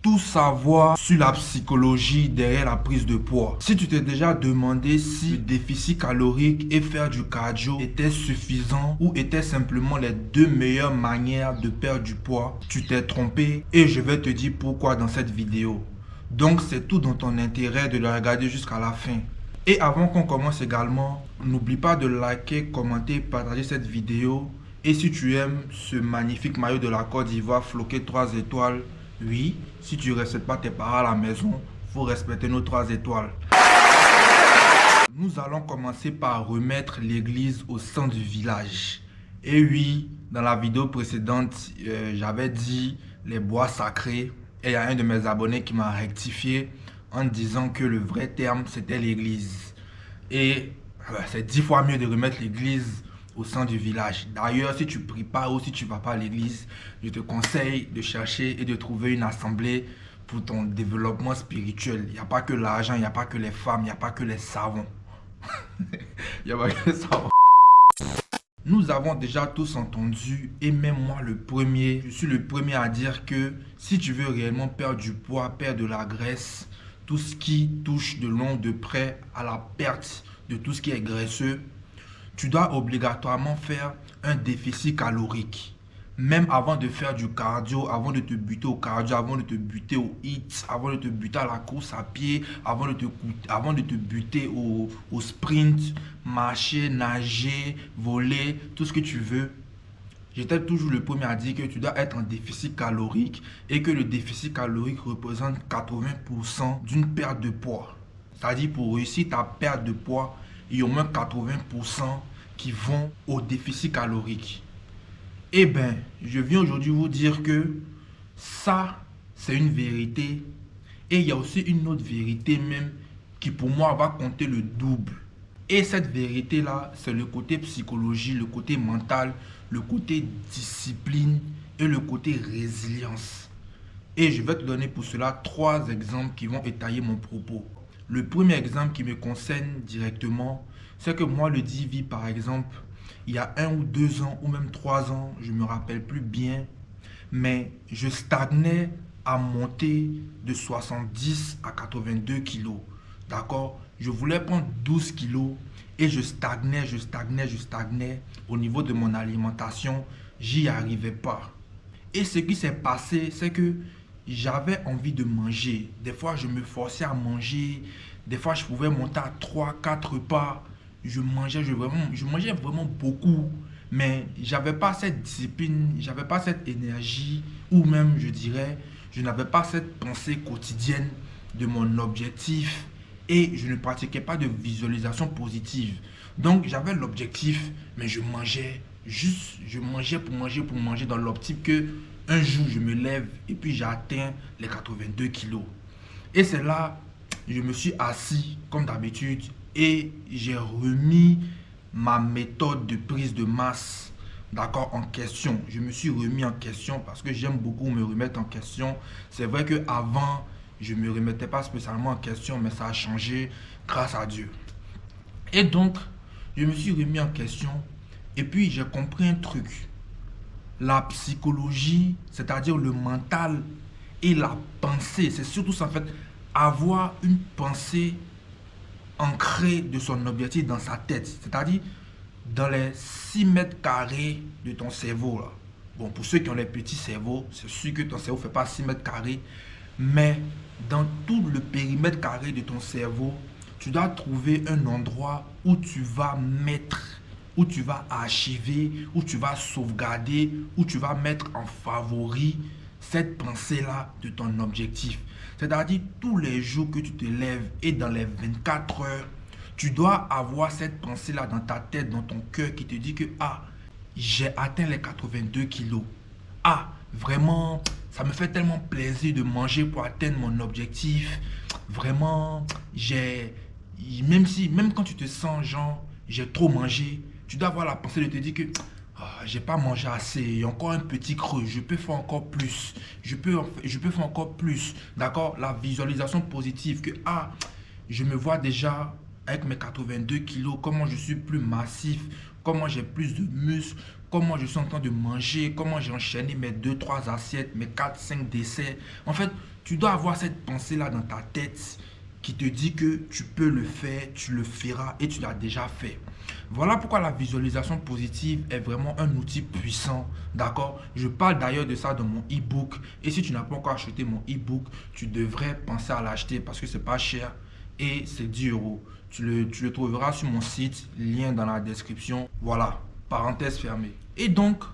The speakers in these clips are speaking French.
tout savoir sur la psychologie derrière la prise de poids. Si tu t'es déjà demandé si le déficit calorique et faire du cardio étaient suffisants ou étaient simplement les deux meilleures manières de perdre du poids, tu t'es trompé et je vais te dire pourquoi dans cette vidéo. Donc c'est tout dans ton intérêt de le regarder jusqu'à la fin. Et avant qu'on commence également, n'oublie pas de liker, commenter, partager cette vidéo. Et si tu aimes ce magnifique maillot de la Côte d'Ivoire floqué 3 étoiles, oui, si tu ne respectes pas tes parents à la maison, il faut respecter nos 3 étoiles. Nous allons commencer par remettre l'église au centre du village. Et oui, dans la vidéo précédente, j'avais dit les bois sacrés. Et il y a un de mes abonnés qui m'a rectifié en disant que le vrai terme c'était l'église. Et c'est 10 fois mieux de remettre l'église au centre du village. D'ailleurs, si tu ne pries pas ou si tu ne vas pas à l'église, je te conseille de chercher et de trouver une assemblée pour ton développement spirituel. Il n'y a pas que l'argent, il n'y a pas que les femmes, il n'y a pas que les savons. Il n'y a pas que les savons. Nous avons déjà tous entendu, et même moi le premier, je suis le premier à dire que si tu veux réellement perdre du poids, perdre de la graisse, tout ce qui touche de loin ou de près à la perte de tout ce qui est graisseux, tu dois obligatoirement faire un déficit calorique. Même avant de faire du cardio, avant de te buter au cardio, avant de te buter au HIIT, avant de te buter à la course à pied, avant de te buter au sprint, marcher, nager, voler, tout ce que tu veux. J'étais toujours le premier à dire que tu dois être en déficit calorique et que le déficit calorique représente 80% d'une perte de poids. C'est-à-dire pour réussir ta perte de poids, il y a au moins 80% qui vont au déficit calorique. Eh bien, je viens aujourd'hui vous dire que ça, c'est une vérité. Et il y a aussi une autre vérité même qui pour moi va compter le double. Et cette vérité-là, c'est le côté psychologie, le côté mental, le côté discipline et le côté résilience. Et je vais te donner pour cela 3 exemples qui vont étayer mon propos. Le premier exemple qui me concerne directement, c'est que moi, le DV, par exemple, il y a 1 ou 2 ans, ou même 3 ans, je ne me rappelle plus bien, mais je stagnais à monter de 70 à 82 kilos. D'accord? Je voulais prendre 12 kilos et je stagnais au niveau de mon alimentation. J'y arrivais pas. Et ce qui s'est passé, c'est que j'avais envie de manger. Des fois, je me forçais à manger. Des fois, je pouvais monter à 3-4 repas. Je mangeais vraiment beaucoup. Mais j'avais pas cette discipline, j'avais pas cette énergie. Ou même, je dirais, je n'avais pas cette pensée quotidienne de mon objectif. Et je ne pratiquais pas de visualisation positive. Donc, j'avais l'objectif, mais je mangeais pour manger dans l'optique que un jour, je me lève et puis j'atteins les 82 kilos. Et c'est là, je me suis assis comme d'habitude et j'ai remis ma méthode de prise de masse, d'accord, en question. Je me suis remis en question parce que j'aime beaucoup me remettre en question. C'est vrai qu'avant, je ne me remettais pas spécialement en question, mais ça a changé grâce à Dieu. Et donc, je me suis remis en question et puis j'ai compris un truc. La psychologie, c'est-à-dire le mental et la pensée, c'est surtout ça en fait, avoir une pensée ancrée de son objectif dans sa tête. C'est-à-dire dans les 6 mètres carrés de ton cerveau. Là. Bon, pour ceux qui ont les petits cerveaux, c'est sûr que ton cerveau ne fait pas 6 mètres carrés. Mais dans tout le périmètre carré de ton cerveau, tu dois trouver un endroit où tu vas mettre, où tu vas archiver, où tu vas sauvegarder, où tu vas mettre en favori cette pensée-là de ton objectif. C'est-à-dire tous les jours que tu te lèves et dans les 24 heures, tu dois avoir cette pensée-là dans ta tête, dans ton cœur qui te dit que j'ai atteint les 82 kilos. Vraiment, ça me fait tellement plaisir de manger pour atteindre mon objectif. Vraiment, même quand tu te sens genre, j'ai trop mangé, tu dois avoir la pensée de te dire que j'ai pas mangé assez, il y a encore un petit creux, je peux faire encore plus, je peux faire encore plus, d'accord? La visualisation positive que je me vois déjà avec mes 82 kilos, comment je suis plus massif, comment j'ai plus de muscles, comment je suis en train de manger, comment j'ai enchaîné mes 2, 3 assiettes, mes 4, 5 desserts. En fait, tu dois avoir cette pensée-là dans ta tête qui te dit que tu peux le faire, tu le feras et tu l'as déjà fait. Voilà pourquoi la visualisation positive est vraiment un outil puissant, d'accord? Je parle d'ailleurs de ça dans mon e-book et si tu n'as pas encore acheté mon e-book, tu devrais penser à l'acheter parce que c'est pas cher et c'est 10 euros. Tu le trouveras sur mon site, lien dans la description. Voilà, parenthèse fermée. Et donc,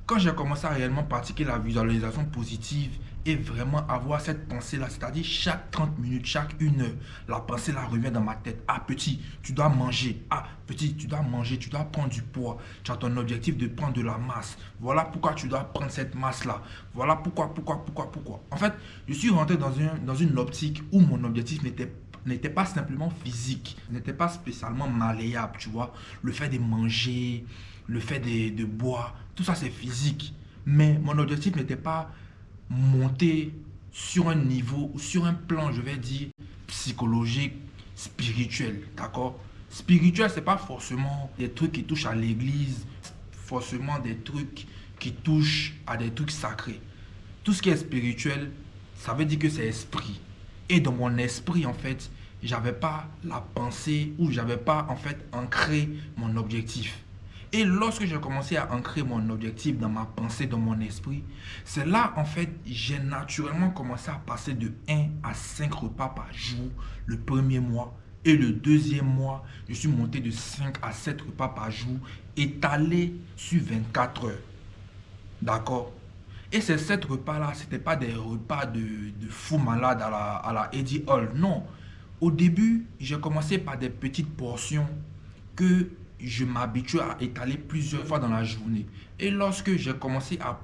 quand j'ai commencé à réellement pratiquer la visualisation positive et vraiment avoir cette pensée-là, c'est-à-dire chaque 30 minutes, chaque 1 heure, la pensée-là revient dans ma tête. Ah petit, tu dois manger. Ah petit, tu dois manger, tu dois prendre du poids. Tu as ton objectif de prendre de la masse. Voilà pourquoi tu dois prendre cette masse-là. Voilà pourquoi. En fait, je suis rentré dans une optique où mon objectif n'était pas simplement physique, n'était pas spécialement malléable, tu vois. Le fait de manger, le fait de boire, tout ça c'est physique. Mais mon objectif n'était pas monter sur un niveau, sur un plan, je vais dire, psychologique, spirituel, d'accord? Spirituel, c'est pas forcément des trucs qui touchent à l'église, forcément des trucs qui touchent à des trucs sacrés. Tout ce qui est spirituel, ça veut dire que c'est esprit. Et dans mon esprit, en fait, j'avais pas la pensée ou j'avais pas, en fait, ancré mon objectif. Et lorsque j'ai commencé à ancrer mon objectif dans ma pensée, dans mon esprit, c'est là, en fait, j'ai naturellement commencé à passer de 1 à 5 repas par jour le premier mois. Et le deuxième mois, je suis monté de 5 à 7 repas par jour, étalé sur 24 heures. D'accord? Et ces 7 repas-là, ce n'étaient pas des repas de fou malade à la Eddie Hall. Non. Au début, j'ai commencé par des petites portions que je m'habitue à étaler plusieurs fois dans la journée. Et lorsque j'ai commencé à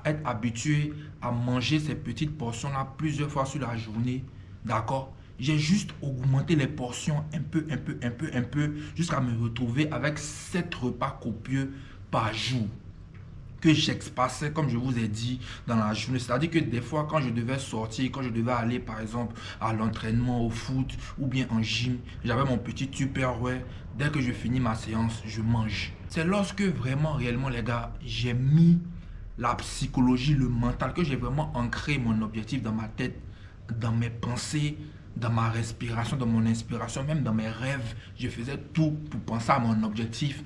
être habitué à manger ces petites portions-là plusieurs fois sur la journée, d'accord, j'ai juste augmenté les portions un peu, jusqu'à me retrouver avec 7 repas copieux par jour que j'expassais, comme je vous ai dit, dans la journée. C'est-à-dire que des fois, quand je devais sortir, quand je devais aller, par exemple, à l'entraînement, au foot, ou bien en gym, j'avais mon petit Tupperware. Dès que je finis ma séance, je mange. C'est lorsque vraiment, réellement, les gars, j'ai mis la psychologie, le mental, que j'ai vraiment ancré mon objectif dans ma tête, dans mes pensées, dans ma respiration, dans mon inspiration, même dans mes rêves. Je faisais tout pour penser à mon objectif,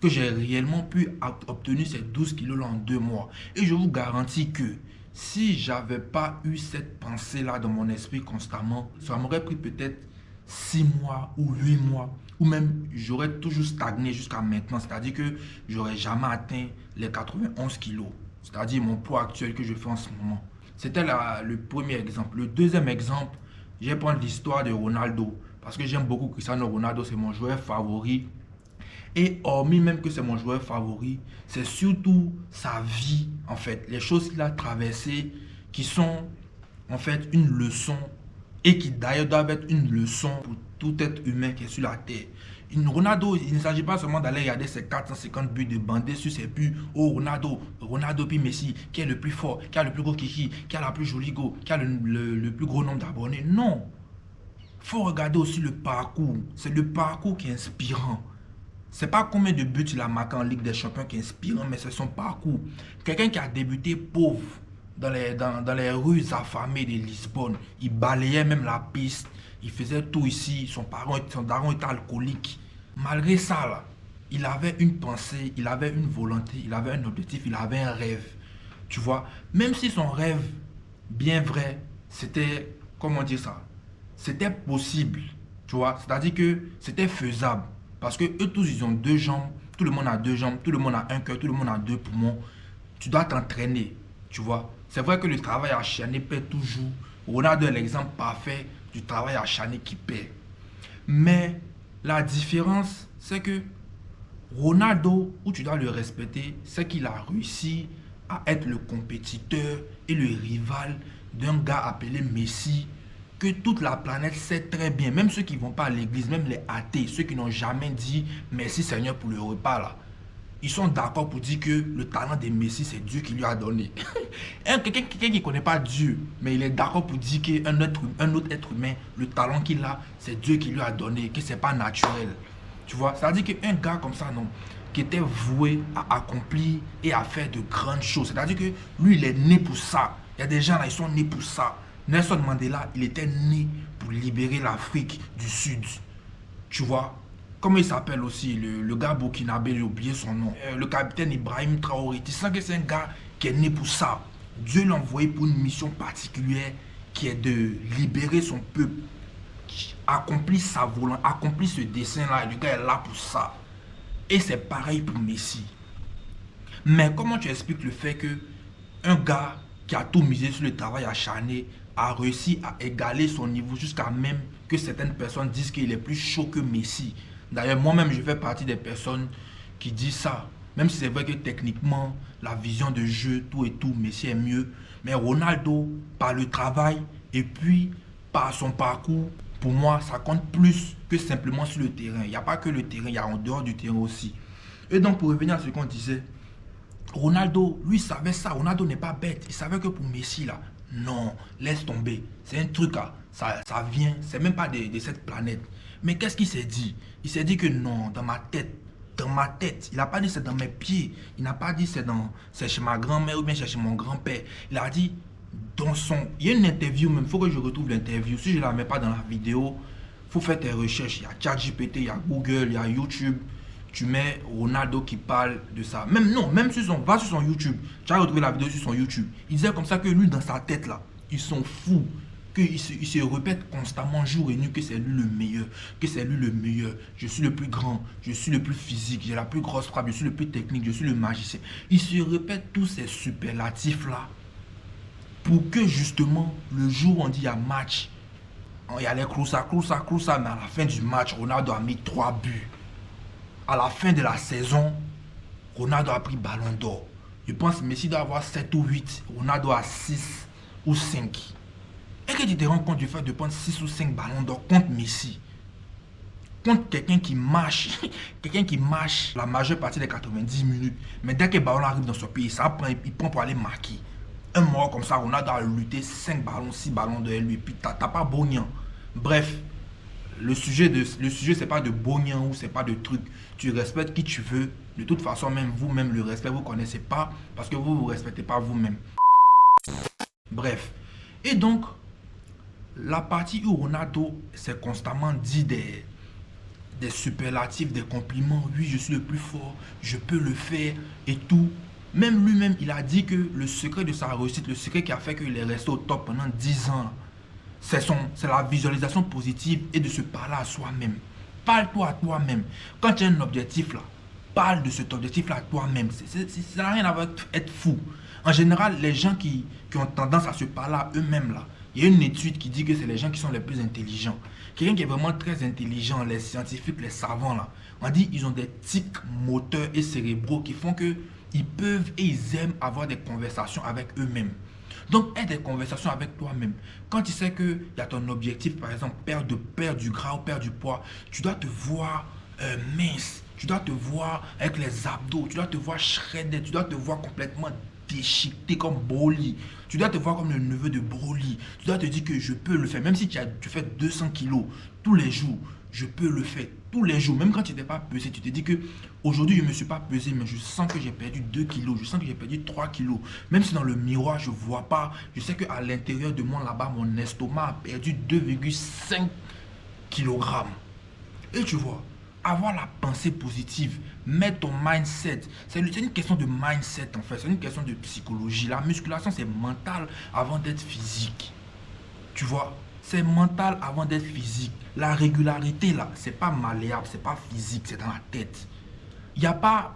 que j'ai réellement pu obtenir ces 12 kilos là en 2 mois. Et je vous garantis que si j'avais pas eu cette pensée-là dans mon esprit constamment, ça m'aurait pris peut-être 6 mois ou 8 mois, ou même j'aurais toujours stagné jusqu'à maintenant. C'est-à-dire que j'aurais jamais atteint les 91 kilos. C'est-à-dire mon poids actuel que je fais en ce moment. C'était le premier exemple. Le deuxième exemple, je vais prendre l'histoire de Ronaldo. Parce que j'aime beaucoup Cristiano Ronaldo, c'est mon joueur favori. Et hormis même que c'est mon joueur favori, c'est surtout sa vie, en fait. Les choses qu'il a traversées qui sont, en fait, une leçon et qui d'ailleurs doivent être une leçon pour tout être humain qui est sur la terre. Ronaldo, il ne s'agit pas seulement d'aller regarder ses 450 buts de bander sur ses buts. Oh, Ronaldo puis Messi, qui est le plus fort, qui a le plus gros kiki, qui a la plus jolie go, qui a le plus gros nombre d'abonnés. Non. Il faut regarder aussi le parcours. C'est le parcours qui est inspirant. C'est pas combien de buts il a marqué en Ligue des Champions qui est inspirant, mais c'est son parcours. Quelqu'un qui a débuté pauvre dans les rues affamées de Lisbonne. Il balayait même la piste. Il faisait tout ici. Son daron était alcoolique. Malgré ça, là, il avait une pensée, il avait une volonté, il avait un objectif, il avait un rêve. Tu vois, même si son rêve, bien vrai, c'était, comment dire ça, c'était possible. Tu vois, c'est-à-dire que c'était faisable. Parce que eux tous, ils ont 2 jambes. Tout le monde a 2 jambes. Tout le monde a un cœur. Tout le monde a 2 poumons. Tu dois t'entraîner. Tu vois. C'est vrai que le travail acharné paie toujours. Ronaldo est l'exemple parfait du travail acharné qui paie. Mais la différence, c'est que Ronaldo, où tu dois le respecter, c'est qu'il a réussi à être le compétiteur et le rival d'un gars appelé Messi, que toute la planète sait très bien, même ceux qui ne vont pas à l'église, même les athées, ceux qui n'ont jamais dit merci Seigneur pour le repas là, ils sont d'accord pour dire que le talent de Messi, c'est Dieu qui lui a donné. Quelqu'un qui ne connaît pas Dieu, mais il est d'accord pour dire qu'un autre être humain, le talent qu'il a, c'est Dieu qui lui a donné, que ce n'est pas naturel. Tu vois, c'est-à-dire qu'un gars comme ça, non. qui était voué à accomplir et à faire de grandes choses. C'est-à-dire que lui, il est né pour ça. Il y a des gens là, ils sont nés pour ça. Nelson Mandela, il était né pour libérer l'Afrique du Sud. Tu vois? Comment il s'appelle aussi, le gars burkinabé, j'ai oublié son nom. Le capitaine Ibrahim Traoré. Tu sens que c'est un gars qui est né pour ça. Dieu l'a envoyé pour une mission particulière qui est de libérer son peuple. Accomplir sa volonté, accomplir ce dessin-là. Le gars est là pour ça. Et c'est pareil pour Messi. Mais comment tu expliques le fait que un gars qui a tout misé sur le travail acharné a réussi à égaler son niveau jusqu'à même que certaines personnes disent qu'il est plus chaud que Messi? D'ailleurs, moi-même, je fais partie des personnes qui disent ça. Même si c'est vrai que techniquement, la vision de jeu, tout et tout, Messi est mieux. Mais Ronaldo, par le travail et puis par son parcours, pour moi, ça compte plus que simplement sur le terrain. Il n'y a pas que le terrain, il y a en dehors du terrain aussi. Et donc, pour revenir à ce qu'on disait, Ronaldo, lui, savait ça. Ronaldo n'est pas bête. Il savait que pour Messi, là, non, laisse tomber. C'est un truc, là, ça vient, c'est même pas de cette planète. Mais qu'est-ce qu'il s'est dit? Il s'est dit que non, dans ma tête, il n'a pas dit c'est dans mes pieds, il n'a pas dit c'est chez ma grand-mère ou bien chez mon grand-père. Il a dit dans son... Il y a une interview même, il faut que je retrouve l'interview. Si je ne la mets pas dans la vidéo, il faut faire tes recherches. Il y a ChatGPT, il y a Google, il y a YouTube. Tu mets Ronaldo qui parle de ça. Même non, même sur va sur son YouTube. Tu vas retrouver la vidéo sur son YouTube. Il disait comme ça que lui, dans sa tête là, ils sont fous. Qu'il se répète constamment jour et nuit que c'est lui le meilleur, que c'est lui le meilleur. Je suis le plus grand, je suis le plus physique, j'ai la plus grosse frappe, je suis le plus technique, je suis le magicien. Il se répète tous ces superlatifs là pour que justement le jour où on dit il y a match, il y a les clousa, mais à la fin du match, Ronaldo a mis 3 buts. À la fin de la saison, Ronaldo a pris ballon d'or. Je pense que Messi doit avoir 7 ou 8, Ronaldo a 6 ou 5. Et que tu te rends compte du fait de prendre 6 ou 5 ballons d'or contre Messi, contre quelqu'un qui marche, la majeure partie des 90 minutes, mais dès que le ballon arrive dans son pays, il prend pour aller marquer. Un mort comme ça, on a dans lutter 5 ballons, 6 ballons de lui, et puis t'as pas Bognan. Bref, le sujet c'est pas de Bognan ou c'est pas de truc. Tu respectes qui tu veux. De toute façon, même vous-même, le respect, vous connaissez pas parce que vous respectez pas vous-même. Bref. Et donc, la partie où Ronaldo s'est constamment dit des superlatifs, des compliments. Oui, je suis le plus fort, je peux le faire et tout. Même lui-même, il a dit que le secret de sa réussite, le secret qui a fait qu'il est resté au top pendant 10 ans, c'est la visualisation positive et de se parler à soi-même. Parle-toi à toi-même. Quand tu as un objectif là, parle de cet objectif là à toi-même. Ça n'a rien à voir avec être fou. En général, les gens qui ont tendance à se parler à eux-mêmes là, il y a une étude qui dit que c'est les gens qui sont les plus intelligents. Quelqu'un qui est vraiment très intelligent, les scientifiques, les savants là, on dit qu'ils ont des tics moteurs et cérébraux qui font que ils peuvent et ils aiment avoir des conversations avec eux-mêmes. Donc, aie des conversations avec toi-même. Quand tu sais qu'il y a ton objectif, par exemple, perdre du gras ou perdre du poids, tu dois te voir mince. Tu dois te voir avec les abdos. Tu dois te voir shredded. Tu dois te voir complètement déchiqueté comme Broly. Tu dois te voir comme le neveu de Broly. Tu dois te dire que je peux le faire. Même si tu fais 200 kilos tous les jours, je peux le faire tous les jours. Même quand tu n'es pas pesé, tu te dis que aujourd'hui je ne me suis pas pesé, mais je sens que j'ai perdu 2 kilos. Je sens que j'ai perdu 3 kilos. Même si dans le miroir, je ne vois pas. Je sais qu'à l'intérieur de moi, là-bas, mon estomac a perdu 2,5 kg. Et tu vois, avoir la pensée positive, mettre ton mindset, c'est une question de mindset en fait, c'est une question de psychologie. La musculation c'est mental avant d'être physique. Tu vois, c'est mental avant d'être physique. La régularité là, c'est pas malléable, c'est pas physique, c'est dans la tête. Il n'y a pas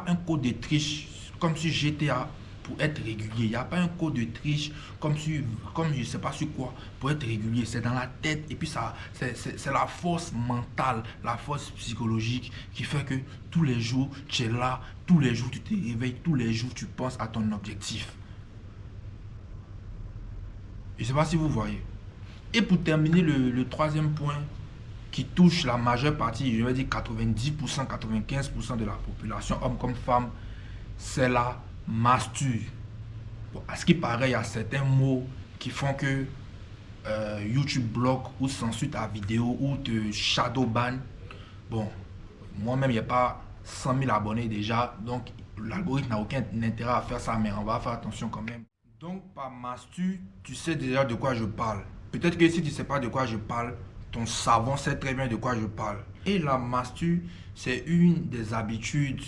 un code de triche comme sur GTA pour être régulier. Il n'y a pas un code de triche comme je ne sais pas sur quoi pour être régulier. C'est dans la tête et puis ça, c'est la force mentale, la force psychologique qui fait que tous les jours tu es là, tous les jours tu te réveilles, tous les jours tu penses à ton objectif. Je ne sais pas si vous voyez. Et pour terminer le troisième point qui touche la majeure partie, je vais dire 90%, 95% de la population, hommes comme femmes, c'est la mastur. Bon, à ce qui paraît, il y a certains mots qui font que YouTube bloque ou censure ta vidéo ou te shadow ban. Bon, moi-même, il n'y a pas 100 000 abonnés déjà. Donc, l'algorithme n'a aucun intérêt à faire ça, mais on va faire attention quand même. Donc, par mastu, tu sais déjà de quoi je parle. Peut-être que si tu ne sais pas de quoi je parle, ton savon sait très bien de quoi je parle. Et la mastu, c'est une des habitudes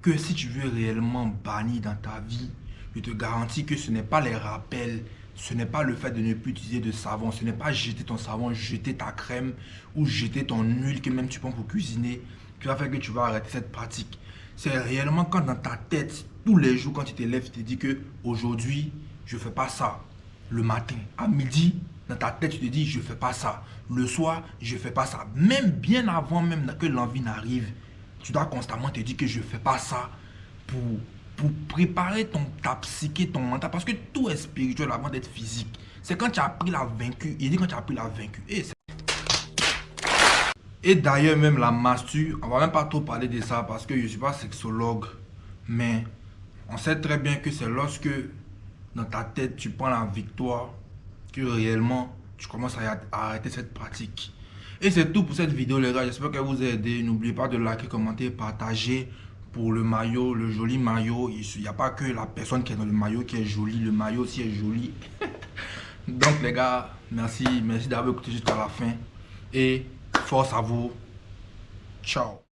que si tu veux réellement bannir dans ta vie, je te garantis que ce n'est pas les rappels, ce n'est pas le fait de ne plus utiliser de savon, ce n'est pas jeter ton savon, jeter ta crème ou jeter ton huile que même tu prends pour cuisiner qui va faire que tu vas arrêter cette pratique. C'est réellement quand dans ta tête, tous les jours quand tu te lèves, tu te dis que aujourd'hui, je ne fais pas ça. Le matin, à midi, dans ta tête, tu te dis, je ne fais pas ça. Le soir, je ne fais pas ça. Même bien avant même que l'envie n'arrive, tu dois constamment te dire que je ne fais pas ça pour préparer ta psyché, ton mental. Parce que tout est spirituel avant d'être physique. C'est quand tu as appris la vaincue. Il dit quand tu as appris la vaincue. Et d'ailleurs, même la mastu, on va même pas trop parler de ça parce que je ne suis pas sexologue. Mais on sait très bien que c'est lorsque dans ta tête tu prends la victoire que réellement tu commences à arrêter cette pratique. Et c'est tout pour cette vidéo les gars, j'espère qu'elle vous a aidé. N'oubliez pas de liker, commenter, partager pour le maillot, le joli maillot. Il n'y a pas que la personne qui est dans le maillot qui est jolie, le maillot aussi est joli. Donc les gars, merci d'avoir écouté jusqu'à la fin. Et force à vous. Ciao.